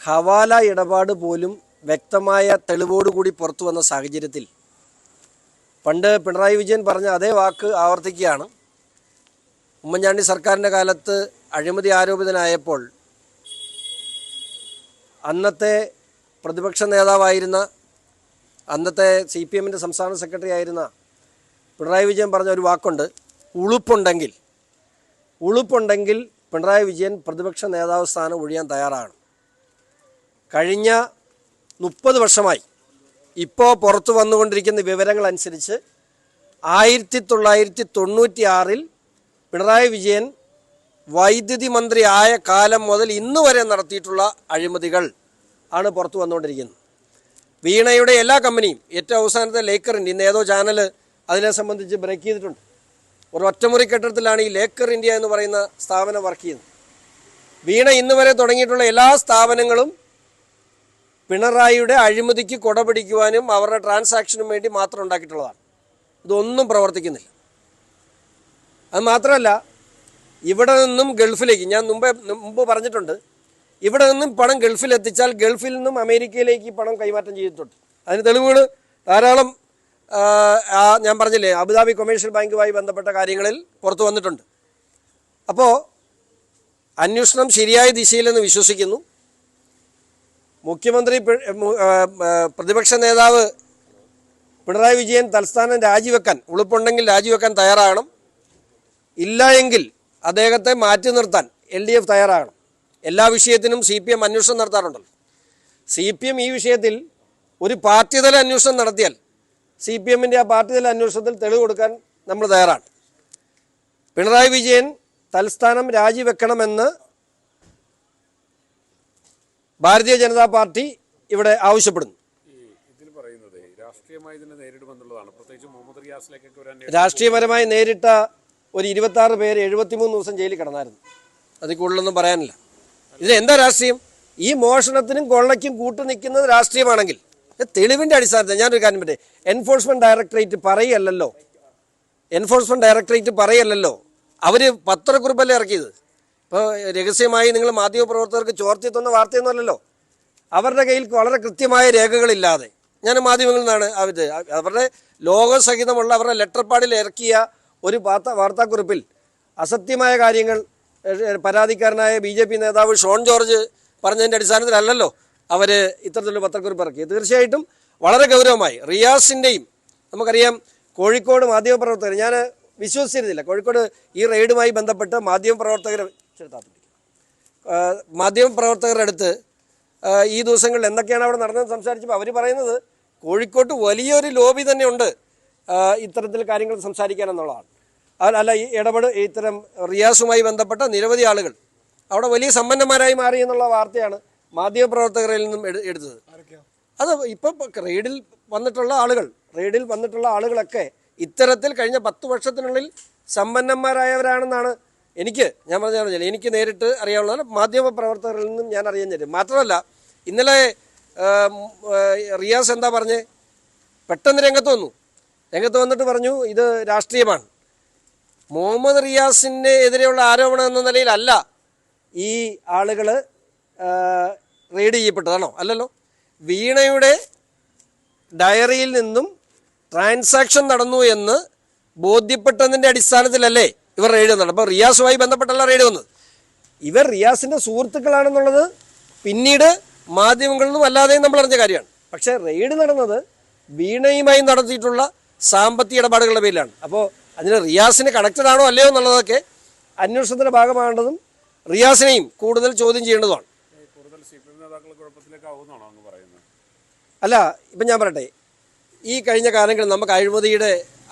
ഹവാല ഇടപാട് പോലും വ്യക്തമായ തെളിവോടുകൂടി പുറത്തു വന്ന സാഹചര്യത്തിൽ പണ്ട് പിണറായി വിജയൻ പറഞ്ഞ അതേ വാക്ക് ആവർത്തിക്കുകയാണ്. ഉമ്മൻചാണ്ടി സർക്കാരിൻ്റെ കാലത്ത് അഴിമതി ആരോപിതനായപ്പോൾ അന്നത്തെ പ്രതിപക്ഷ നേതാവായിരുന്ന, അന്നത്തെ CPM-ൻ്റെ സംസ്ഥാന സെക്രട്ടറി ആയിരുന്ന പിണറായി വിജയൻ പറഞ്ഞ ഒരു വാക്കുണ്ട്, ഉളുപ്പുണ്ടെങ്കിൽ പിണറായി വിജയൻ പ്രതിപക്ഷ നേതാവ് സ്ഥാനം ഒഴിയാൻ തയ്യാറാണ്. കഴിഞ്ഞ 30 വർഷമായി ഇപ്പോൾ പുറത്തു വന്നുകൊണ്ടിരിക്കുന്ന വിവരങ്ങളനുസരിച്ച് 1996 പിണറായി വിജയൻ വൈദ്യുതി മന്ത്രി ആയ കാലം മുതൽ ഇന്ന് വരെ നടത്തിയിട്ടുള്ള അഴിമതികൾ ആണ് പുറത്തു വന്നുകൊണ്ടിരിക്കുന്നത്. വീണയുടെ എല്ലാ കമ്പനിയും, ഏറ്റവും അവസാനത്തെ ലേക്കർ ഇന്ത്യ, ഇന്ന് ഏതോ ചാനൽ അതിനെ സംബന്ധിച്ച് ബ്രേക്ക് ചെയ്തിട്ടുണ്ട്. ഒരു ഒറ്റമുറി കെട്ടിടത്തിലാണ് ഈ ലേക്കർ ഇന്ത്യ എന്ന് പറയുന്ന സ്ഥാപനം വർക്ക് ചെയ്യുന്നത്. വീണ ഇന്ന് വരെ തുടങ്ങിയിട്ടുള്ള എല്ലാ സ്ഥാപനങ്ങളും പിണറായിയുടെ അഴിമതിക്ക് കൊടപിടിക്കുവാനും അവരുടെ ട്രാൻസാക്ഷനും വേണ്ടി മാത്രം ഉണ്ടാക്കിയിട്ടുള്ളതാണ്. ഇതൊന്നും പ്രവർത്തിക്കുന്നില്ല. അത് മാത്രമല്ല, ഇവിടെ നിന്നും ഗൾഫിലേക്ക്, ഞാൻ മുമ്പ് പറഞ്ഞിട്ടുണ്ട്, ഇവിടെ നിന്നും പണം ഗൾഫിൽ എത്തിച്ചാൽ ഗൾഫിൽ നിന്നും അമേരിക്കയിലേക്ക് പണം കൈമാറ്റം ചെയ്തിട്ടുണ്ട്. അതിന് തെളിവുകൾ ധാരാളം ഞാൻ പറഞ്ഞില്ലേ, അബുദാബി കൊമേഴ്ഷ്യൽ ബാങ്കുമായി ബന്ധപ്പെട്ട കാര്യങ്ങളിൽ പുറത്തു വന്നിട്ടുണ്ട്. അപ്പോൾ അന്വേഷണം ശരിയായ ദിശയിലെന്ന് വിശ്വസിക്കുന്നു. മുഖ്യമന്ത്രി, പ്രതിപക്ഷ നേതാവ് പിണറായി വിജയൻ തൽസ്ഥാനം രാജിവെക്കാൻ, ഉളുപ്പുണ്ടെങ്കിൽ രാജിവെക്കാൻ തയ്യാറാകണം. ഇല്ല എങ്കിൽ അദ്ദേഹത്തെ മാറ്റി നിർത്താൻ LDF തയ്യാറാകണം. എല്ലാ വിഷയത്തിനും CPM അന്വേഷണം നടത്താറുണ്ടല്ലോ. CPM ഈ വിഷയത്തിൽ ഒരു പാർട്ടിതല അന്വേഷണം നടത്തിയാൽ CPM-ൻ്റെ ആ പാർട്ടിതല അന്വേഷണത്തിൽ തെളിവ് കൊടുക്കാൻ നമ്മൾ തയ്യാറാണ്. പിണറായി വിജയൻ തൽസ്ഥാനം രാജിവെക്കണമെന്ന് ഭാരതീയ ജനതാ പാർട്ടി ഇവിടെ ആവശ്യപ്പെടുന്നു. രാഷ്ട്രീയപരമായി നേരിട്ട ഒരു 26 പേര് 73 ദിവസം ജയിലിൽ കിടന്നായിരുന്നു. അതിൽ കൂടുതലൊന്നും പറയാനില്ല. ഇതിലെന്താ രാഷ്ട്രീയം? ഈ മോഷണത്തിനും കൊള്ളയ്ക്കും കൂട്ടു നിൽക്കുന്നത് രാഷ്ട്രീയമാണെങ്കിൽ തെളിവിൻ്റെ അടിസ്ഥാനത്തിൽ ഞാനൊരു കാര്യം പറ്റേ, എൻഫോഴ്സ്മെന്റ് ഡയറക്ടറേറ്റ് പറയല്ലല്ലോ, അവർ പത്രക്കുറിപ്പല്ലേ ഇറക്കിയത്. ഇപ്പോൾ രഹസ്യമായി നിങ്ങൾ മാധ്യമപ്രവർത്തകർക്ക് ചോർത്തി തന്ന വാർത്തയൊന്നുമല്ലല്ലോ. അവരുടെ കയ്യിൽ വളരെ കൃത്യമായ രേഖകളില്ലാതെ, ഞാൻ മാധ്യമങ്ങളിൽ നിന്നാണ് അവരുടെ ലോകസഹിതമുള്ള അവരുടെ ലെറ്റർ പാഡിൽ ഇറക്കിയ ഒരു വാർത്താക്കുറിപ്പിൽ അസത്യമായ കാര്യങ്ങൾ പരാതിക്കാരനായ BJP നേതാവ് ഷോൺ ജോർജ് പറഞ്ഞതിൻ്റെ അടിസ്ഥാനത്തിലല്ലല്ലോ അവർ ഇത്തരത്തിലുള്ള പത്രക്കുറിപ്പ് ഇറക്കിയത്. തീർച്ചയായിട്ടും വളരെ ഗൗരവമായി റിയാസിൻ്റെയും, നമുക്കറിയാം കോഴിക്കോട് മാധ്യമപ്രവർത്തകർ, ഞാൻ വിശ്വസിച്ചിരുന്നില്ല, കോഴിക്കോട് ഈ റെയ്ഡുമായി ബന്ധപ്പെട്ട് മാധ്യമപ്രവർത്തകരുടെ അടുത്ത് ഈ ദിവസങ്ങളിൽ എന്തൊക്കെയാണ് അവിടെ നടന്നതെന്ന് സംസാരിച്ചപ്പോൾ അവർ പറയുന്നത് കോഴിക്കോട്ട് വലിയൊരു ലോബി തന്നെ ഉണ്ട് ഇത്തരത്തിൽ കാര്യങ്ങൾ സംസാരിക്കാനെന്നുള്ളതാണ്. അല്ല, ഈ ഇത്തരം റിയാസുമായി ബന്ധപ്പെട്ട നിരവധി ആളുകൾ അവിടെ വലിയ സമ്പന്നന്മാരായി മാറി എന്നുള്ള വാർത്തയാണ് മാധ്യമപ്രവർത്തകരിൽ നിന്നും എടുത്തത്. അത് ഇപ്പം റെയ്ഡിൽ വന്നിട്ടുള്ള ആളുകളൊക്കെ ഇത്തരത്തിൽ കഴിഞ്ഞ 10 വർഷത്തിനുള്ളിൽ സമ്പന്നന്മാരായവരാണെന്നാണ് ഞാൻ പറഞ്ഞാൽ എനിക്ക് നേരിട്ട് അറിയാവുന്നതാണ്. മാധ്യമപ്രവർത്തകരിൽ നിന്നും ഞാൻ അറിയാൻ പറ്റും. മാത്രമല്ല, ഇന്നലെ റിയാസ് എന്താ പറഞ്ഞേ, പെട്ടെന്ന് രംഗത്ത് വന്നിട്ട് പറഞ്ഞു ഇത് രാഷ്ട്രീയമാണ്. മുഹമ്മദ് റിയാസിന് എതിരെയുള്ള ആരോപണം എന്ന നിലയിലല്ല ഈ ആളുകൾ റെയ്ഡ് ചെയ്യപ്പെട്ടതാണോ? അല്ലല്ലോ. വീണയുടെ ഡയറിയിൽ നിന്നും ട്രാൻസാക്ഷൻ നടന്നു എന്ന് ബോധ്യപ്പെട്ടതിൻ്റെ അടിസ്ഥാനത്തിലല്ലേ ഇവർ റെയ്ഡ് വന്നത്. അപ്പോൾ റിയാസുമായി ബന്ധപ്പെട്ടല്ല റെയ്ഡ് വന്നത്. ഇവർ റിയാസിൻ്റെ സുഹൃത്തുക്കളാണെന്നുള്ളത് പിന്നീട് മാധ്യമങ്ങളിൽ നിന്നും അല്ലാതെയും നമ്മൾ അറിഞ്ഞ കാര്യമാണ്. പക്ഷേ റെയ്ഡ് നടന്നത് വീണയുമായി നടത്തിയിട്ടുള്ള സാമ്പത്തിക ഇടപാടുകളുടെ പേരിലാണ്. അപ്പോൾ അതിന് റിയാസിന് കണക്റ്റഡ് ആണോ അല്ലയോ എന്നുള്ളതൊക്കെ അന്വേഷണത്തിൻ്റെ ഭാഗമാകേണ്ടതും റിയാസിനെയും കൂടുതൽ ചോദ്യം ചെയ്യേണ്ടതുമാണ്. അല്ല, ഇപ്പം ഞാൻ പറയട്ടെ, ഈ കഴിഞ്ഞ കാലങ്ങളിൽ നമുക്ക് അഴിമതിയുടെ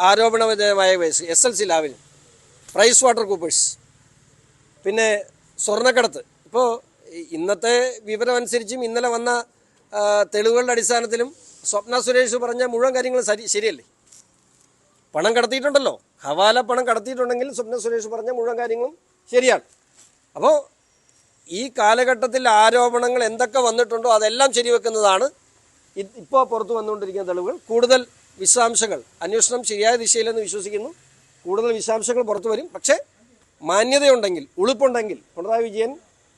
ആരോപണ വിധേയമായ SLC ലാബിന്, പ്രൈസ് വാട്ടർ കൂപ്പേഴ്സ്, പിന്നെ സ്വർണ്ണക്കടത്ത്, ഇപ്പോൾ ഇന്നത്തെ വിവരം അനുസരിച്ചും ഇന്നലെ വന്ന തെളിവുകളുടെ അടിസ്ഥാനത്തിലും സ്വപ്ന സുരേഷ് പറഞ്ഞ മുഴുവൻ കാര്യങ്ങളും ശരിയല്ലേ? പണം കടത്തിയിട്ടുണ്ടല്ലോ, ഹവാല പണം കടത്തിയിട്ടുണ്ടെങ്കിൽ സ്വപ്ന സുരേഷ് പറഞ്ഞ മുഴുവൻ കാര്യങ്ങളും ശരിയാണ്. അപ്പോൾ ഈ കാലഘട്ടത്തിൽ ആരോപണങ്ങൾ എന്തൊക്കെ വന്നിട്ടുണ്ടോ അതെല്ലാം ശരിവെക്കുന്നതാണ് ഇപ്പോൾ പുറത്തു വന്നുകൊണ്ടിരിക്കുന്ന തെളിവുകൾ. കൂടുതൽ വിശദാംശങ്ങൾ, അന്വേഷണം ശരിയായ ദിശയിലെന്ന് വിശ്വസിക്കുന്നു. കൂടുതൽ വിശദാംശങ്ങൾ പുറത്തു വരും. പക്ഷേ മാന്യതയുണ്ടെങ്കിൽ, ഉളുപ്പുണ്ടെങ്കിൽ പിണറായി വിജയൻ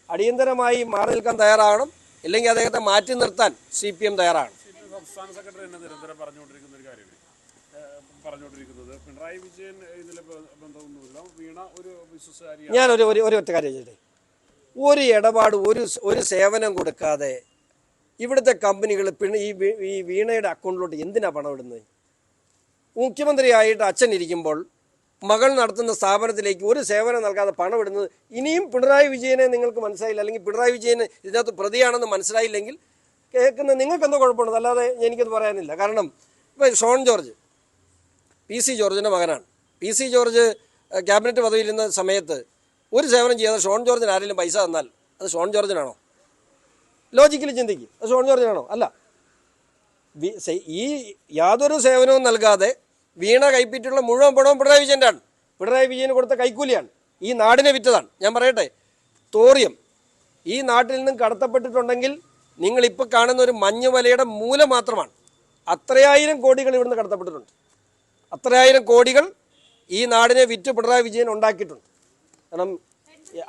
അടിയന്തരമായി മാറി നിൽക്കാൻ തയ്യാറാകണം. ഇല്ലെങ്കിൽ അദ്ദേഹത്തെ മാറ്റി നിർത്താൻ CPM തയ്യാറാണ്. സംസ്ഥാന സെക്രട്ടറി തന്നെ നിരന്തരം പറഞ്ഞുകൊണ്ടിരിക്കുന്ന ഒരു കാര്യമില്ല, പറഞ്ഞുകൊണ്ടിരിക്കുന്നത് പിണറായി വിജയൻ ഇതിലെ ബന്ധമൊന്നുമില്ല, വീണ ഒരു വിശ്വസാരിയാണ്. ഞാൻ ഒരു ഒറ്റ കാര്യം ചെയ്തേ, ഒരു ഇടപാട് ഒരു സേവനം കൊടുക്കാതെ ഇവിടുത്തെ കമ്പനികൾ ഈ വീണയുടെ അക്കൗണ്ടിലോട്ട് എന്തിനാ പണം ഇടുന്നത്? മുഖ്യമന്ത്രിയായിട്ട് അച്ഛൻ ഇരിക്കുമ്പോൾ മകൾ നടത്തുന്ന സ്ഥാപനത്തിലേക്ക് ഒരു സേവനം നൽകാതെ പണം ഇടുന്നത് ഇനിയും പിണറായി വിജയനെ നിങ്ങൾക്ക് മനസ്സിലായില്ല, അല്ലെങ്കിൽ പിണറായി വിജയന് ഇതിനകത്ത് പ്രതിയാണെന്ന് മനസ്സിലായില്ലെങ്കിൽ കേൾക്കുന്ന നിങ്ങൾക്കെന്തോ കുഴപ്പമുണ്ട്, അല്ലാതെ എനിക്കത് പറയാനില്ല. കാരണം ഇപ്പോൾ ഷോൺ ജോർജ് PC ജോർജിൻ്റെ മകനാണ്. PC ജോർജ് ക്യാബിനറ്റ് പദവിയിലിരുന്ന സമയത്ത് ഒരു സേവനം ചെയ്യാതെ ഷോൺ ജോർജിന് ആരെങ്കിലും പൈസ തന്നാൽ അത് ഷോൺ ജോർജിനാണോ? ലോജിക്കലി ചിന്തിക്കും, അത് ഷോൺ ജോർജിനാണോ? അല്ല. ഈ യാതൊരു സേവനവും നൽകാതെ വീണ കൈപ്പറ്റിയുള്ള മുഴുവൻ പണവും പിണറായി വിജയൻ്റെ ആണ്. പിണറായി വിജയന് കൊടുത്ത കൈക്കൂലിയാണ്, ഈ നാടിനെ വിറ്റതാണ്. ഞാൻ പറയട്ടെ, തോറിയം ഈ നാട്ടിൽ നിന്നും കടത്തപ്പെട്ടിട്ടുണ്ടെങ്കിൽ നിങ്ങളിപ്പോൾ കാണുന്ന ഒരു മഞ്ഞുമലയുടെ മൂല മാത്രമാണ്. അത്രയായിരം കോടികൾ ഇവിടുന്ന് കടത്തപ്പെട്ടിട്ടുണ്ട്. അത്രയായിരം കോടികൾ ഈ നാടിനെ വിറ്റ് പിണറായി വിജയൻ ഉണ്ടാക്കിയിട്ടുണ്ട്. കാരണം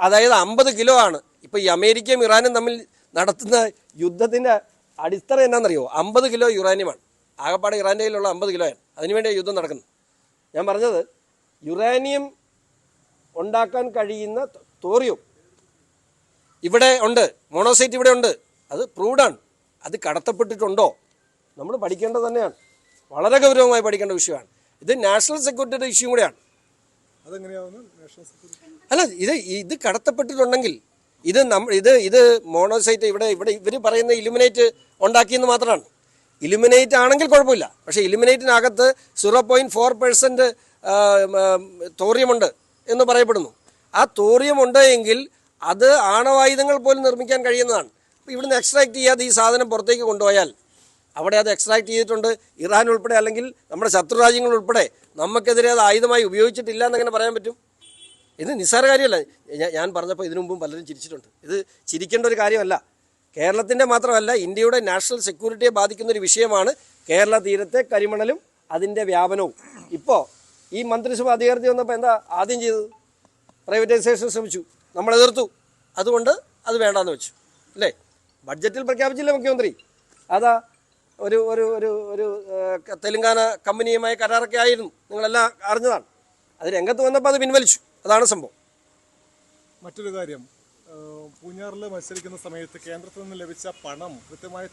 അതായത് 50 കിലോ ആണ്. ഇപ്പോൾ ഈ അമേരിക്കയും ഇറാനും തമ്മിൽ നടത്തുന്ന യുദ്ധത്തിൻ്റെ അടിത്തറ എന്നാണെന്നറിയോ? 50 കിലോ യുറാനിയമാണ്. ആകപ്പാടെ ഇറാൻ്റെ കയ്യിലുള്ള 50 കിലോയാണ്. അതിനുവേണ്ടിയാണ് യുദ്ധം നടക്കുന്നത്. ഞാൻ പറഞ്ഞത്, യുറാനിയം ഉണ്ടാക്കാൻ കഴിയുന്ന തോറിയം ഇവിടെ ഉണ്ട്, മോണോസൈറ്റ് ഇവിടെ ഉണ്ട്, അത് പ്രൂവ്ഡാണ്. അത് കടത്തപ്പെട്ടിട്ടുണ്ടോ നമ്മൾ പഠിക്കേണ്ടത് തന്നെയാണ്, വളരെ ഗൗരവമായി പഠിക്കേണ്ട വിഷയമാണ്. ഇത് നാഷണൽ സെക്യൂരിറ്റിയുടെ ഇഷ്യൂ കൂടെയാണ്. അല്ല, ഇത് കടത്തപ്പെട്ടിട്ടുണ്ടെങ്കിൽ ഇത് മോണോസൈറ്റ് ഇവിടെ ഇവർ പറയുന്ന ഇലുമിനേറ്റ് ഉണ്ടാക്കിയെന്ന് മാത്രമാണ്. ഇലുമിനേറ്റ് ആണെങ്കിൽ കുഴപ്പമില്ല, പക്ഷേ ഇലുമിനേറ്റിനകത്ത് 0.4% തോറിയമുണ്ട് എന്ന് പറയപ്പെടുന്നു. ആ തോറിയമുണ്ട് എങ്കിൽ അത് ആണവായുധങ്ങൾ പോലും നിർമ്മിക്കാൻ കഴിയുന്നതാണ്. അപ്പോൾ ഇവിടുന്ന് എക്സ്ട്രാക്ട് ചെയ്യാതെ ഈ സാധനം പുറത്തേക്ക് കൊണ്ടുപോയാൽ അവിടെ അത് എക്സ്ട്രാക്ട് ചെയ്തിട്ടുണ്ട്. ഇറാൻ ഉൾപ്പെടെ, അല്ലെങ്കിൽ നമ്മുടെ ശത്രു രാജ്യങ്ങൾ ഉൾപ്പെടെ നമുക്കെതിരെ അത് ആയുധമായി ഉപയോഗിച്ചിട്ടില്ല എന്നെങ്ങനെ പറയാൻ പറ്റും? ഇത് നിസ്സാര കാര്യമല്ല. ഞാൻ പറഞ്ഞപ്പോൾ ഇതിനു മുമ്പും പലരും ചിരിച്ചിട്ടുണ്ട്. ഇത് ചിരിക്കേണ്ട ഒരു കാര്യമല്ല. കേരളത്തിൻ്റെ മാത്രമല്ല, ഇന്ത്യയുടെ നാഷണൽ സെക്യൂരിറ്റിയെ ബാധിക്കുന്ന ഒരു വിഷയമാണ് കേരള തീരത്തെ കരിമണലും അതിൻ്റെ വ്യാപനവും. ഇപ്പോൾ ഈ മന്ത്രിസഭ അധികാരത്തിൽ വന്നപ്പോൾ എന്താ ആദ്യം ചെയ്തത്? പ്രൈവറ്റൈസേഷൻ ശ്രമിച്ചു, നമ്മൾ എതിർത്തു, അതുകൊണ്ട് അത് വേണ്ടാന്ന് വെച്ചു, അല്ലേ? ബഡ്ജറ്റിൽ പ്രഖ്യാപിച്ചില്ല മുഖ്യമന്ത്രി. അതാ ഒരു ഒരു ഒരു ഒരു തെലുങ്കാന കമ്പനിയുമായി കരാറൊക്കെ ആയിരുന്നു, നിങ്ങളെല്ലാം അറിഞ്ഞതാണ്. അത് രംഗത്ത് വന്നപ്പോൾ അത് പിൻവലിച്ചു. അതാണ് സംഭവം. മറ്റൊരു കാര്യം, പൂഞ്ഞാറിൽ മത്സരിക്കുന്ന സമയത്ത് കേന്ദ്രത്തിൽ നിന്ന് ലഭിച്ച പണം കൃത്യമായി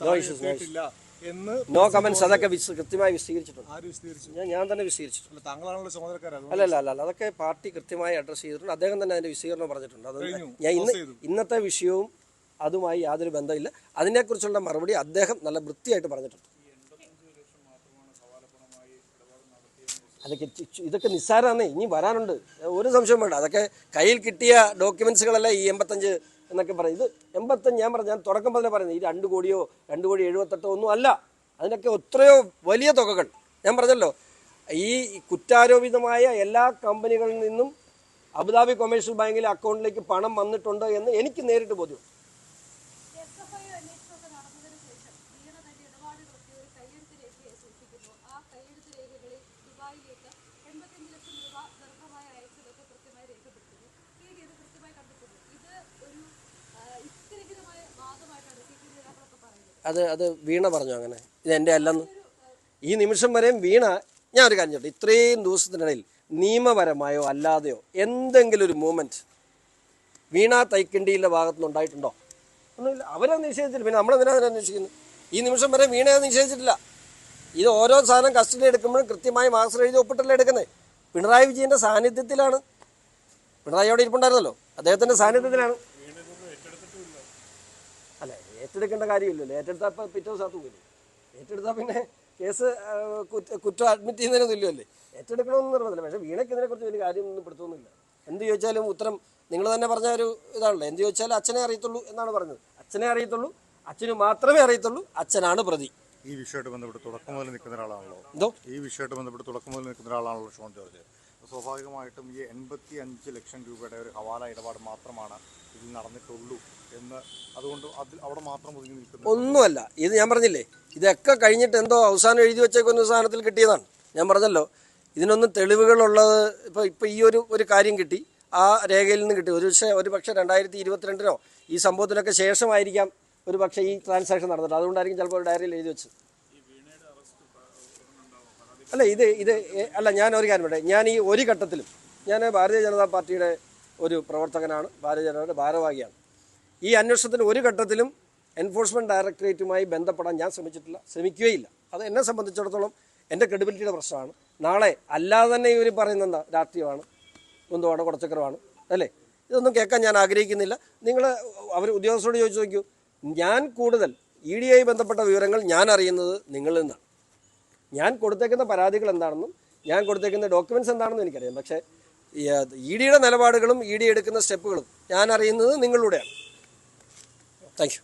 എന്ന് നോ കമന്റ്സ്. അതൊക്കെ കൃത്യമായി വിശദീകരിച്ചിട്ടുണ്ട്. ആര് വിശദീകരിച്ചു? ഞാൻ തന്നെ വിശദീകരിച്ചിട്ടുണ്ട്. താങ്കളാണല്ലോ ചുമതലക്കാരൻ. അല്ല, അതൊക്കെ പാർട്ടി കൃത്യമായി അഡ്രസ്സ് ചെയ്തിട്ടുണ്ട്. അദ്ദേഹം തന്നെ അതിന്റെ വിശദീകരണം പറഞ്ഞിട്ടുണ്ട്. അത് ഞാൻ ഇന്നത്തെ വിഷയവും അതുമായി യാതൊരു ബന്ധമില്ല. അതിനെക്കുറിച്ചുള്ള മറുപടി അദ്ദേഹം നല്ല വൃത്തിയായിട്ട് പറഞ്ഞിട്ടുണ്ട്. ഇതൊക്കെ നിസ്സാരമാണ്, ഇനി വരാനുണ്ട്, ഒരു സംശയം വേണ്ട. അതൊക്കെ കയ്യിൽ കിട്ടിയ ഡോക്യുമെന്റ്സുകളല്ല ഈ 85 എന്നൊക്കെ പറയും. ഇത് 85 ഞാൻ തുടക്കം മുതലേ പറയുന്നത്, ഈ 2 കോടിയോ 2,78,000 ഒന്നും അല്ല. അതിനൊക്കെ എത്രയോ വലിയ തുകകൾ. ഞാൻ പറഞ്ഞല്ലോ, ഈ കുറ്റാരോപിതമായ എല്ലാ കമ്പനികളിൽ നിന്നും അബുദാബി കൊമേഴ്ഷ്യൽ ബാങ്കിലെ അക്കൗണ്ടിലേക്ക് പണം വന്നിട്ടുണ്ട് എന്ന് എനിക്ക് നേരിട്ട് ബോധ്യം. അത് വീണ പറഞ്ഞു അങ്ങനെ, ഇതെൻ്റെ അല്ലെന്ന്. ഈ നിമിഷം വരെയും വീണ, ഞാൻ ഒരു കാര്യം ചോട്ടെ, ഇത്രയും ദിവസത്തിനിടയിൽ നിയമപരമായോ അല്ലാതെയോ എന്തെങ്കിലും ഒരു മൂവ്മെൻറ്റ് വീണ തൈക്കണ്ടിയുടെ ഭാഗത്തുനിന്ന് ഉണ്ടായിട്ടുണ്ടോ? ഒന്നുമില്ല. അവരത് നിഷേധിച്ചില്ല, പിന്നെ നമ്മളെന്തിനാണ് അന്വേഷിക്കുന്നത്? ഈ നിമിഷം വരെ വീണ അത് നിഷേധിച്ചിട്ടില്ല. ഇത് ഓരോ സാധനം കസ്റ്റഡി എടുക്കുമ്പോഴും കൃത്യമായി മാസ്റ്റർ എഴുതി ഒപ്പിട്ടല്ലേ എടുക്കുന്നത്. പിണറായി വിജയൻ്റെ സാന്നിധ്യത്തിലാണ്. പിണറായി അവിടെ ഇരിപ്പുണ്ടായിരുന്നല്ലോ, അദ്ദേഹത്തിൻ്റെ സാന്നിധ്യത്തിലാണ്. അല്ല, ഏറ്റെടുക്കേണ്ട കാര്യമില്ലല്ലോ. ഏറ്റെടുത്താൽ ഇപ്പം പിറ്റേ ദിവസത്ത് പോയില്ലേ? ഏറ്റെടുത്താൽ പിന്നെ കേസ് കുറ്റം അഡ്മിറ്റ് ചെയ്യുന്നതിനൊന്നും ഇല്ലല്ലേ. ഏറ്റെടുക്കണമെന്ന് നിർബന്ധമില്ല. പക്ഷേ വീണയ്ക്ക് ഇതിനെക്കുറിച്ച് വലിയ കാര്യമൊന്നും പെടുത്തുന്നില്ല. എന്ത് ചോദിച്ചാലും ഉത്തരം നിങ്ങൾ തന്നെ പറഞ്ഞ ഒരു ഇതാണല്ലോ. എന്ത് ചോദിച്ചാലും അച്ഛനെ അറിയത്തുള്ളൂ എന്നാണ് പറഞ്ഞത്. അച്ഛനെ അറിയത്തുള്ളൂ, അച്ഛന് മാത്രമേ അറിയത്തുള്ളൂ, അച്ഛനാണ് പ്രതി. ഈ വിഷയമായിട്ട് ബന്ധപ്പെട്ട് തുടക്കം മുതൽ നിൽക്കുന്ന ഒരാളാണല്ലോ. എന്തോ ഈ വിഷയമായിട്ട് ബന്ധപ്പെട്ട് തുടക്കം മുതൽ നിൽക്കുന്ന ഒരാളാണല്ലോ ഷോൺ ജോർജ്. സ്വാഭാവികമായിട്ടും ഈ 85 ലക്ഷം രൂപയുടെ ഒരു ഹവാല ഇടപാട് മാത്രമാണ് ഇതിൽ നടന്നിട്ടുള്ളൂ എന്ന്, അതുകൊണ്ട് അവിടെ മാത്രം ഒതുങ്ങി നിൽക്കുന്നു ഒന്നുമല്ല. ഇത് ഞാൻ പറഞ്ഞില്ലേ, ഇതൊക്കെ കഴിഞ്ഞിട്ട് എന്തോ അവസാനം എഴുതി വെച്ചേക്കുന്ന സാധനത്തിൽ കിട്ടിയതാണ്. ഞാൻ പറഞ്ഞല്ലോ, ഇതിനൊന്നും തെളിവുകളുള്ളത് ഇപ്പം ഈ ഒരു കാര്യം കിട്ടി, ആ രേഖയിൽ നിന്ന് കിട്ടി. ഒരു പക്ഷേ 2022 ഈ സംഭവത്തിനൊക്കെ ശേഷമായിരിക്കാം ഒരു പക്ഷേ ഈ ട്രാൻസാക്ഷൻ നടന്നിട്ട്. അതുകൊണ്ടായിരിക്കും ചിലപ്പോൾ ഒരു ഡയറിയിൽ എഴുതി വെച്ചത്. അല്ല അല്ല, ഞാൻ ഒരു കാര്യം പറയട്ടെ. ഞാൻ ഈ ഒരു ഘട്ടത്തിലും ഞാൻ ഭാരതീയ ജനതാ പാർട്ടിയുടെ ഒരു പ്രവർത്തകനാണ്, ഭാരതീയ ജനതയുടെ ഭാരവാഹിയാണ്. ഈ അന്വേഷണത്തിന് ഒരു ഘട്ടത്തിലും എൻഫോഴ്സ്മെൻറ്റ് ഡയറക്ടറേറ്റുമായി ബന്ധപ്പെടാൻ ഞാൻ ശ്രമിക്കുകയില്ല. അത് എന്നെ സംബന്ധിച്ചിടത്തോളം എൻ്റെ ക്രെഡിബിലിറ്റിയുടെ പ്രശ്നമാണ്. നാളെ അല്ലാതെ തന്നെ ഇവർ പറയുന്നത് എന്താ, രാഷ്ട്രീയമാണ്, കുന്തമാണ്, കുടച്ചക്രമാണ്, അല്ലേ? ഇതൊന്നും കേൾക്കാൻ ഞാൻ ആഗ്രഹിക്കുന്നില്ല. നിങ്ങൾ അവർ ഉദ്യോഗസ്ഥരോട് ചോദിച്ചു നോക്കൂ. ഞാൻ കൂടുതൽ ED ആയി ബന്ധപ്പെട്ട വിവരങ്ങൾ ഞാൻ അറിയുന്നത് നിങ്ങളിൽ നിന്നാണ്. ഞാൻ കൊടുത്തേക്കുന്ന പരാതികൾ എന്താണെന്നും ഞാൻ കൊടുത്തേക്കുന്ന ഡോക്യുമെൻറ്റ്സ് എന്താണെന്നും എനിക്കറിയാം. പക്ഷേ EDയുടെ നിലപാടുകളും ED എടുക്കുന്ന സ്റ്റെപ്പുകളും ഞാൻ അറിയുന്നത് നിങ്ങളിലൂടെയാണ്. Thank you.